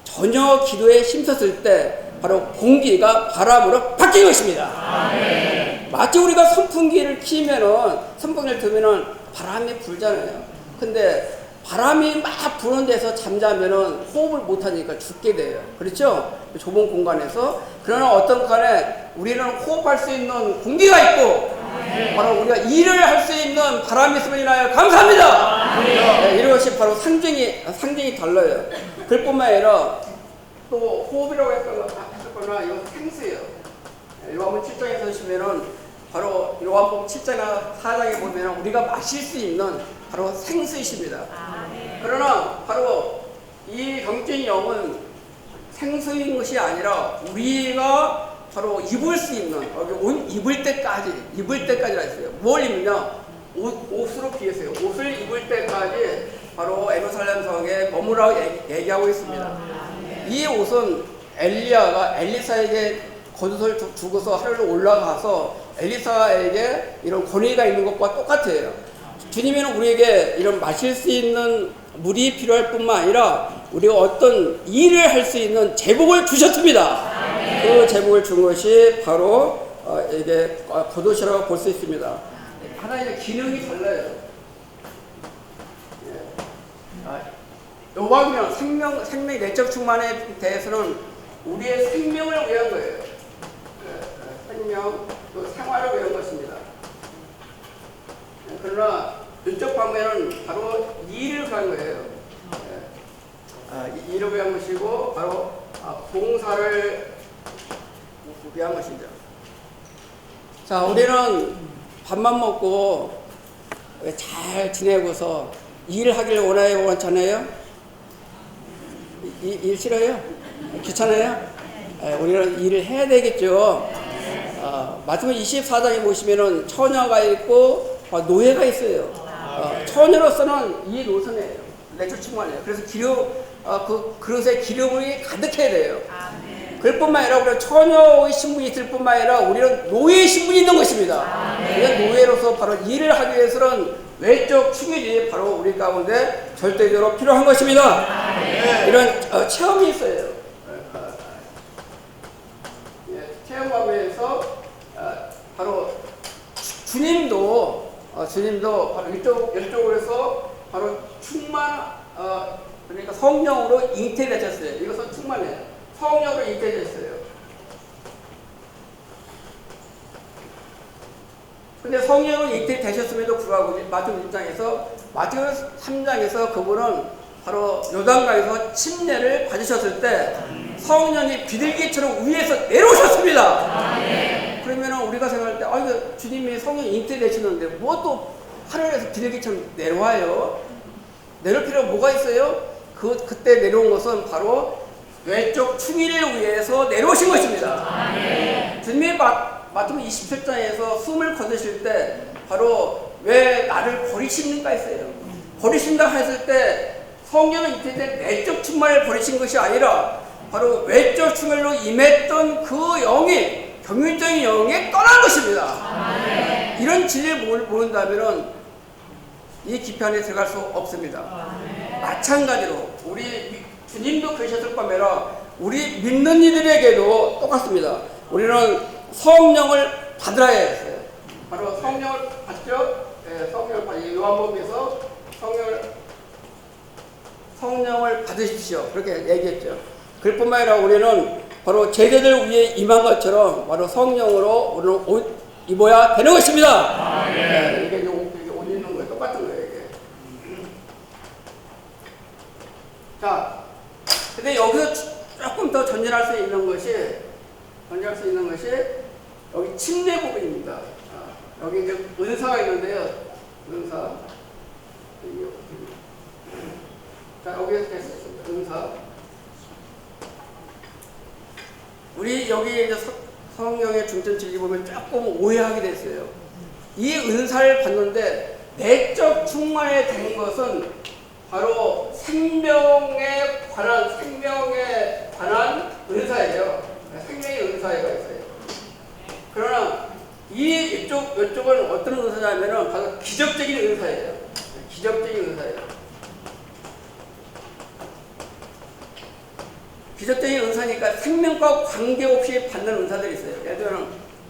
전혀 기도에 힘썼을 때 바로 공기가 바람으로 바뀐 것입니다. 마치 우리가 선풍기를 키면은 선풍기를 두면은 바람이 불잖아요. 근데 바람이 막 부는 데서 잠자면은 호흡을 못 하니까 죽게 돼요. 그렇죠? 좁은 공간에서. 그러나 어떤 간에 우리는 호흡할 수 있는 공기가 있고 바로 우리가 일을 할 수 있는 바람이 있음을 인하여 감사합니다. 네, 이것이 바로 상징이 달라요. 그뿐만 아니라 또 호흡이라고 했거나 이건 생수예요. 요한복음 7장에 보시면은 바로 요한복음 7장이나 4장에 보면 우리가 마실 수 있는 바로 생수이십니다. 그러나 바로 이 병든 영은 생수인 것이 아니라 우리가 바로 입을 수 있는 여기 옷 입을 때까지라 했어요. 뭘 입느냐? 옷으로 비했어요. 옷을 입을 때까지 바로 예루살렘 성에 머무라고 얘기하고 있습니다. 이 옷은 엘리야가 엘리사에게 겉옷을 주고서 하늘로 올라가서 엘리사에게 이런 권위가 있는 것과 똑같아요. 주님은 우리에게 이런 마실 수 있는 물이 필요할 뿐만 아니라 우리가 어떤 일을 할 수 있는 제복을 주셨습니다. 그 제복을 준 것이 바로 이게 겉옷이라고 볼 수 있습니다. 하나님의 기능이 달라요. 요방면 생명 내적 충만에 대해서는 우리의 생명을 위한 거예요. 생명 또 생활을 위한 것입니다. 그러나 이쪽 방면은 바로 일을 위한 거예요. 일을 위한 것이고 바로 봉사를 위한 것이죠. 자, 우리는 밥만 먹고 잘 지내고서 일하길 원하잖아요. 일 싫어요? 귀찮아요? 우리는 일을 해야 되겠죠. 마태복음 24장에 보시면은 처녀가 있고 노예가 있어요. 처녀로서는 이 노선이에요. 내적 충만이에요. 그래서 그 그릇에 기름이 가득해야 돼요. 그럴 뿐만 아니라 우리가 처녀의 신분이 있을 뿐만 아니라 우리는 노예의 신분이 있는 것입니다. 우리가 노예로서 바로 일을 하기 위해서는 외적 충일이 바로 우리 가운데 절대적으로 필요한 것입니다. 이런 체험이 있어요. 체험하면서 바로 주님도 바로 이쪽으로 해서 바로 그러니까 성령으로 잉태되셨어요. 이것은 충만해요. 성령으로 잉태되셨어요. 근데 성령으로 잉태되셨음에도 불구하고 마태복음 3장에서 그분은 바로 요단강에서 침례를 받으셨을 때 성령이 비둘기처럼 위에서 내려오셨습니다. 그러면 우리가 생각할 때 이거 주님이 성령 잉태되시는데 뭐 또 하늘에서 비둘기처럼 내려와요? 내려올 필요가 뭐가 있어요? 그때 내려온 것은 바로 외적 충의를 위해서 내려오신 것입니다. 주님이 마태복음 27장에서 숨을 거두실 때 바로 왜 나를 버리십니까 했어요. 버리신다 했을 때 성령은 잉태된 내적 충만을 버리신 것이 아니라 바로 외적 충만으로 임했던 그 영이 경륜적인 영에 떠난 것입니다. 이런 진리를 모른다면 이 깊이 안에 들어갈 수 없습니다. 마찬가지로 우리 주님도 그러셨을 거면 우리 믿는 이들에게도 똑같습니다. 우리는 성령을 받으라 했어요. 바로 성령을 받죠. 성령을 받으 요한복음에서 성령을 받으십시오. 그렇게 얘기했죠. 그럴 뿐만 아니라 우리는 바로 제자들 위에 임한 것처럼 바로 성령으로 우리는 옷 입어야 되는 것입니다. 이게 옷 입는 거예요. 똑같은 거예요. 이게. 자, 근데 여기서 조금 더 전진할 수 있는 것이 여기 침례 부분입니다. 여기 이제 은사가 있는데요. 은사. 자, 여기에서 됐습니다. 은사. 우리 여기 이제 성령의 중점 진리 보면 조금 오해하게 됐어요. 이 은사를 받는데 내적 충만에 된 것은 바로 생명에 관한 은사예요. 생명의 은사가 있어요. 그러나 이쪽은 어떤 은사냐면은 바로 기적적인 은사예요. 기적적인 은사예요. 기적적인 은사니까 생명과 관계없이 받는 은사들이 있어요. 예를 들면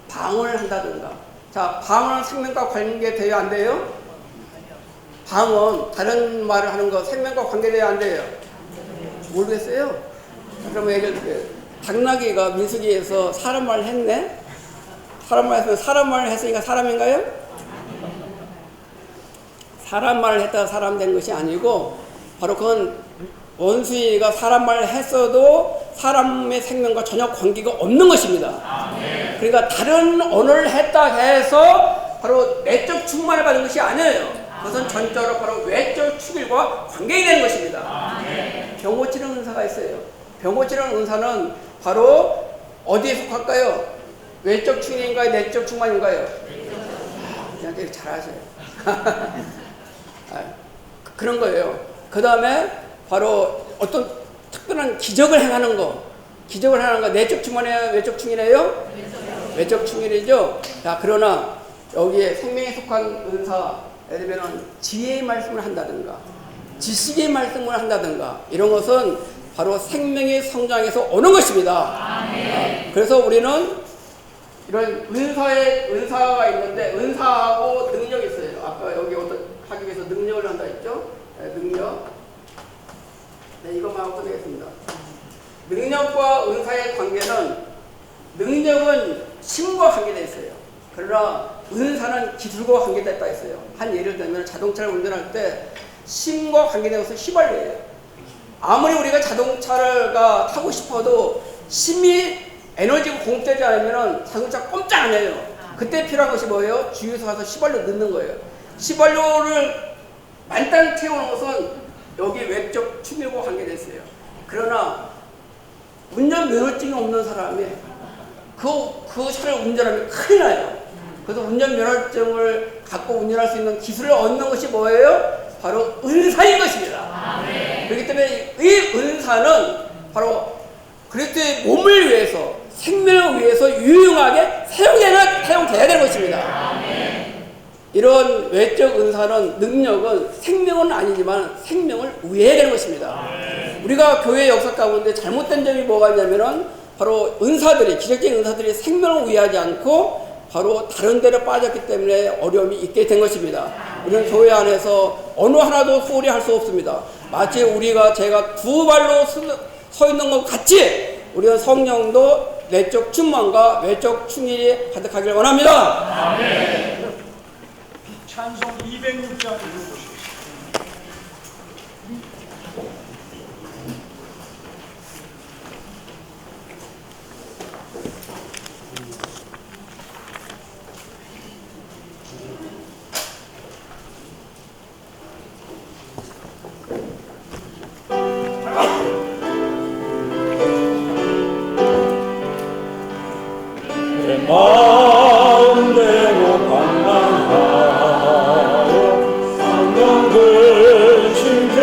방언을 한다든가. 자, 방언은 생명과 관계돼야 안 돼요? 방언, 다른 말을 하는 거 생명과 관계돼야 안 돼요? 모르겠어요. 그러면 얘기해 줄게요. 당나귀가 민수기에서 사람 말을 했네? 사람 말을 했으면 사람 말을 했으니까 사람인가요? 사람 말을 했다가 사람 된 것이 아니고 바로 그건 원숭이가 사람 말을 했어도 사람의 생명과 전혀 관계가 없는 것입니다. 그러니까 다른 언어를 했다 해서 바로 내적 충만을 받은 것이 아니에요. 그것은 전적으로 바로 외적 축일과 관계되는 것입니다. 병 고치는 은사가 있어요. 병 고치는 은사는 바로 어디에 속할까요? 외적 충인가요? 내적 충만인가요? 그냥 되게 잘하세요. 그런 거예요. 그 다음에 바로 어떤 특별한 기적을 행하는 거. 기적을 행하는 거 내적 충만이에요? 외적 충이래요? 외적 충일이죠. 자, 그러나 여기에 생명에 속한 은사, 예를 들면 지혜의 말씀을 한다든가 지식의 말씀을 한다든가 이런 것은 바로 생명의 성장에서 오는 것입니다. 그래서 우리는 이런 은사가 있는데 은사하고 능력이 있어요. 아까 여기 어떤 하기 위해서 능력을 한다 했죠? 네, 능력. 네, 이것만 하고 끝내겠습니다. 능력과 은사의 관계는 능력은 힘과 관계되어 있어요. 그러나 은사는 기술과 관계됐다 했어요. 한 예를 들면 자동차를 운전할 때 힘과 관계된 것은 휘발유예요. 아무리 우리가 자동차를 타고 싶어도 힘이 에너지가 공급되지 않으면 자동차 꼼짝 안 해요. 그때 필요한 것이 뭐예요? 주유소 가서 휘발유 넣는 거예요. 휘발유를 만땅 채우는 것은 여기 외적 충격과 관계됐어요. 그러나 운전 면허증이 없는 사람이 그 차를 운전하면 큰일 나요. 그래서 운전 면허증을 갖고 운전할 수 있는 기술을 얻는 것이 뭐예요? 바로 은사인 것입니다. 그렇기 때문에 이 은사는 바로 그리스도의 몸을 위해서 생명을 위해서 유용하게 사용돼야 되는 것입니다. 이런 외적 은사는 능력은 생명은 아니지만 생명을 위해야 되는 것입니다. 우리가 교회 역사 가운데 잘못된 점이 뭐가 있냐면은 바로 은사들이 기적적인 은사들이 생명을 위하지 않고 바로 다른 데로 빠졌기 때문에 어려움이 있게 된 것입니다. 우리는 교회 안에서 어느 하나도 소홀히 할 수 없습니다. 마치 제가 두 발로 서 있는 것 같이 우리는 성령도 내적 충만과 외적 충일이 가득하기를 원합니다. 아멘. 찬송 206장 읽어보시겠습니다. 마음대로 방랑하여 성령들 칭찬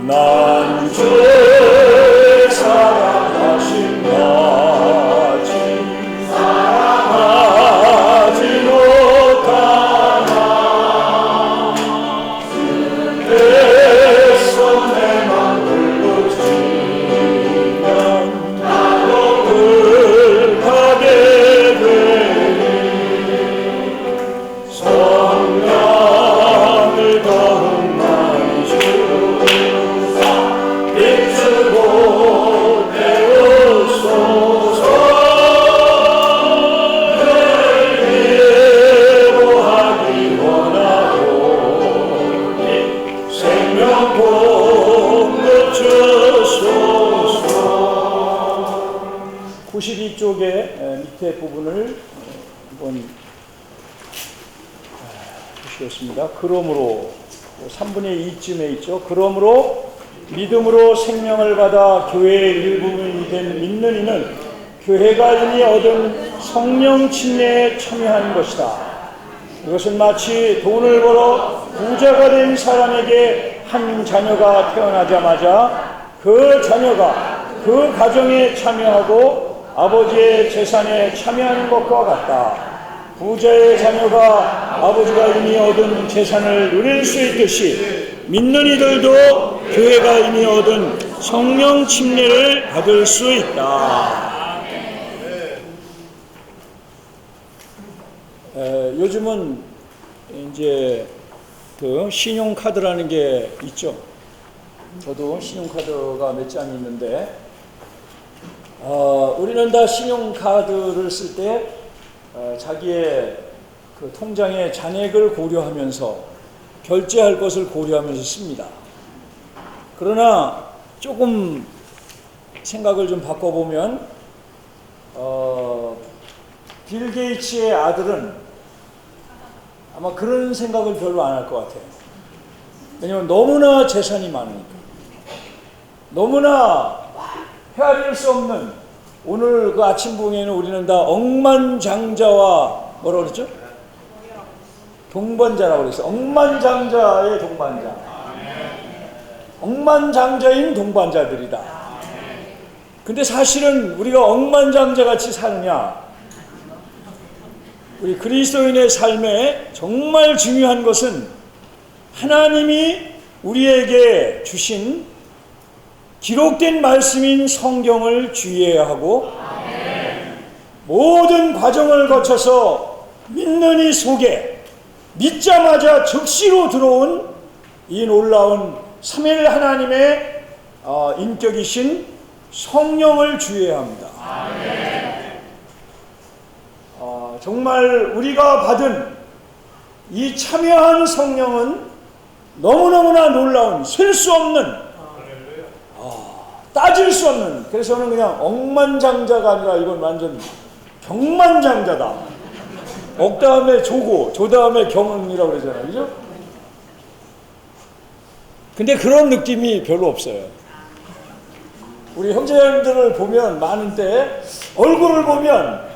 난 주의 사랑하신 가지 사랑하지 못하나 내 손에 맘을 붙이면 나도 불타게 되니 성령을 더욱 많이 주사 비추고 태우소서 예보하기 원하오니 생명 공급 주소서. 92쪽의 밑에 부분을 한번 보시겠습니다. 그러므로 3분의 2쯤에 있죠. 그러므로 믿음으로 생명을 받아 교회의 일부분이 된 믿는 이는 교회가 이미 얻은 성령 침례에 참여하는 것이다. 이것은 마치 돈을 벌어 부자가 된 사람에게 한 자녀가 태어나자마자 그 자녀가 그 가정에 참여하고 아버지의 재산에 참여하는 것과 같다. 부자의 자녀가 아버지가 이미 얻은 재산을 누릴 수 있듯이 믿는 이들도 교회가 이미 얻은 성령 침례를 받을 수 있다. 요즘은 이제 그 신용카드라는 게 있죠. 저도 신용카드가 몇 장이 있는데 우리는 다 신용카드를 쓸 때 자기의 그 통장의 잔액을 고려하면서 결제할 것을 고려하면서 씁니다. 그러나 조금 생각을 좀 바꿔보면 빌 게이츠의 아들은 아마 그런 생각을 별로 안 할 것 같아요. 왜냐하면 너무나 재산이 많으니까. 너무나 헤아릴 수 없는, 오늘 그 아침 봉에는 우리는 다 억만장자와 뭐라고 그랬죠? 동반자라고 그랬어요. 억만장자의 동반자. 억만장자인 동반자들이다. 근데 사실은 우리가 억만장자 같이 사느냐? 우리 그리스도인의 삶에 정말 중요한 것은 하나님이 우리에게 주신 기록된 말씀인 성경을 주의해야 하고 모든 과정을 거쳐서 믿는 이 속에 믿자마자 즉시로 들어온 이 놀라운 삼위일 하나님의 인격이신 성령을 주의해야 합니다. 정말 우리가 받은 이 참여한 성령은 너무너무나 놀라운, 셀 수 없는, 따질 수 없는, 그래서 저는 그냥 억만장자가 아니라 이건 완전 경만장자다. 억 다음에 조고, 조 다음에 경이라고 그러잖아요. 그죠? 근데 그런 느낌이 별로 없어요. 우리 형제님들을 보면 많은 때 얼굴을 보면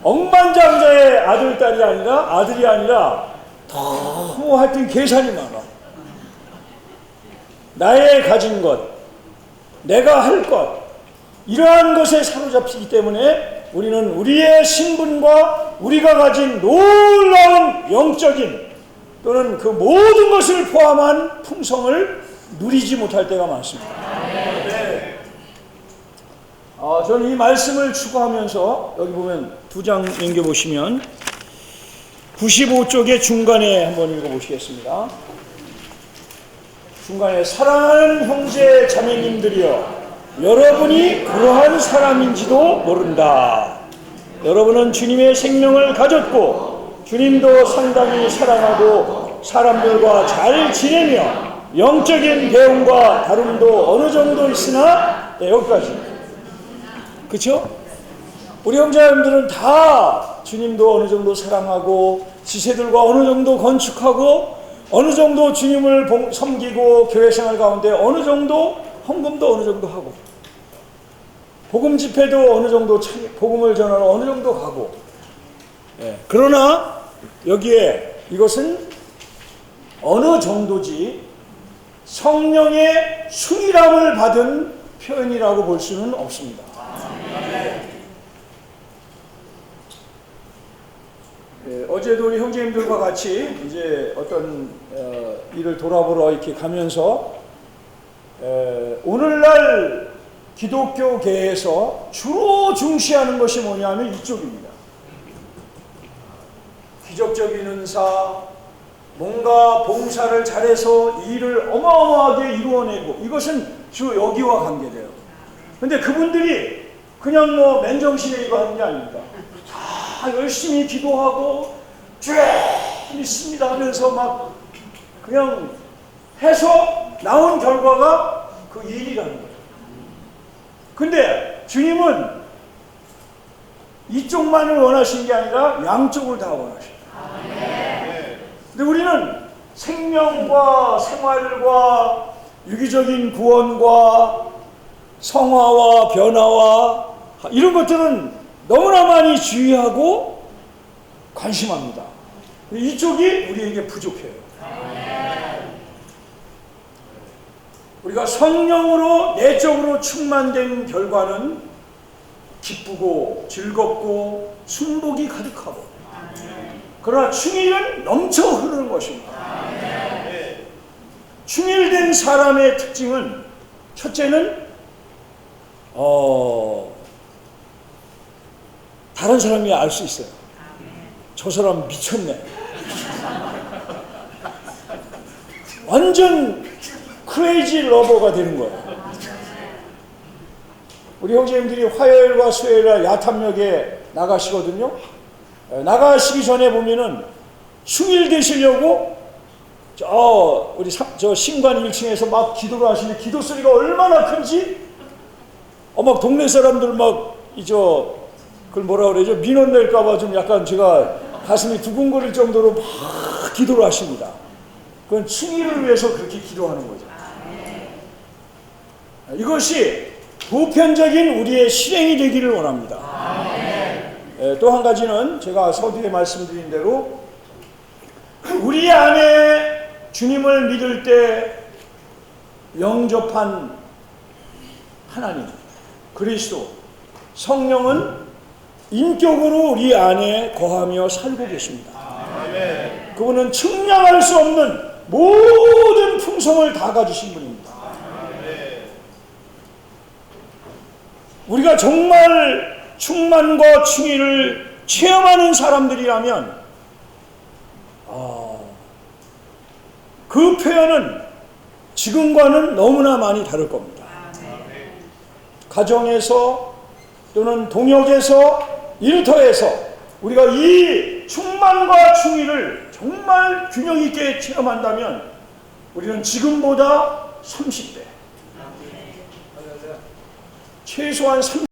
억만장자의 아들, 딸이 아니라, 아들이 아니라 너무 하여튼 계산이 많아. 나의 가진 것, 내가 할 것, 이러한 것에 사로잡히기 때문에 우리는 우리의 신분과 우리가 가진 놀라운 영적인 또는 그 모든 것을 포함한 풍성을 누리지 못할 때가 많습니다. 저는 이 말씀을 추구하면서 여기 보면 2장 넘겨보시면 95쪽의 중간에 한번 읽어보시겠습니다. 중간에 사랑하는 형제 자매님들이여, 여러분이 그러한 사람인지도 모른다. 여러분은 주님의 생명을 가졌고 주님도 상당히 사랑하고 사람들과 잘 지내며 영적인 배움과 다름도 어느 정도 있으나, 여기까지. 그렇죠? 우리 형제님들은 다 주님도 어느 정도 사랑하고 지체들과 어느 정도 건축하고 어느 정도 주님을 섬기고 교회 생활 가운데 어느 정도 헌금도 어느 정도 하고 복음 집회도 어느 정도 복음을 전하러 어느 정도 가고, 그러나 여기에 이것은 어느 정도지 성령의 충일함을 받은 표현이라고 볼 수는 없습니다. 어제도 우리 형제님들과 같이 이제 어떤 일을 돌아보러 이렇게 가면서 오늘날 기독교계에서 주로 중시하는 것이 뭐냐면 이쪽입니다. 기적적인 은사, 뭔가 봉사를 잘해서 일을 어마어마하게 이루어내고, 이것은 주 여기와 관계돼요. 근데 그분들이 그냥 뭐 맨정신에 이거 하는 게 아닙니다. 다 열심히 기도하고 쭉 믿습니다 하면서 막 그냥 해서 나온 결과가 그 일이라는 거예요. 근데 주님은 이쪽만을 원하신 게 아니라 양쪽을 다 원하셔요. 근데 우리는 생명과 생활과 유기적인 구원과 성화와 변화와 이런 것들은 너무나 많이 주의하고 관심합니다. 이쪽이 우리에게 부족해요. 우리가 성령으로 내적으로 충만된 결과는 기쁘고 즐겁고 순복이 가득하고, 그러나 충일은 넘쳐 흐르는 것입니다. 충일된 사람의 특징은, 첫째는 다른 사람이 알 수 있어요. 저 사람 미쳤네. 완전 크레이지 러버가 되는 거예요. 우리 형제님들이 화요일과 수요일날 야탐역에 나가시거든요. 나가시기 전에 보면은 충일되시려고 우리 저 신관 1층에서 막 기도를 하시는데, 기도 소리가 얼마나 큰지 막 동네 사람들 막 그걸 뭐라 그러죠? 민원 낼까봐 좀 약간 제가 가슴이 두근거릴 정도로 막 기도를 하십니다. 그건 충일을 위해서 그렇게 기도하는 거죠. 이것이 보편적인 우리의 실행이 되기를 원합니다. 또 한 가지는 제가 서두에 말씀드린 대로 우리 안에 주님을 믿을 때 영접한 하나님, 그리스도, 성령은 인격으로 우리 안에 거하며 살고 계십니다. 그분은 측량할 수 없는 모든 풍성을 다 가지신 분입니다. 우리가 정말 충만과 충의를 체험하는 사람들이라면 그 표현은 지금과는 너무나 많이 다를 겁니다. 가정에서 또는 동역에서 일터에서 우리가 이 충만과 충의를 정말 균형 있게 체험한다면 우리는 지금보다 30배, 최소한 30배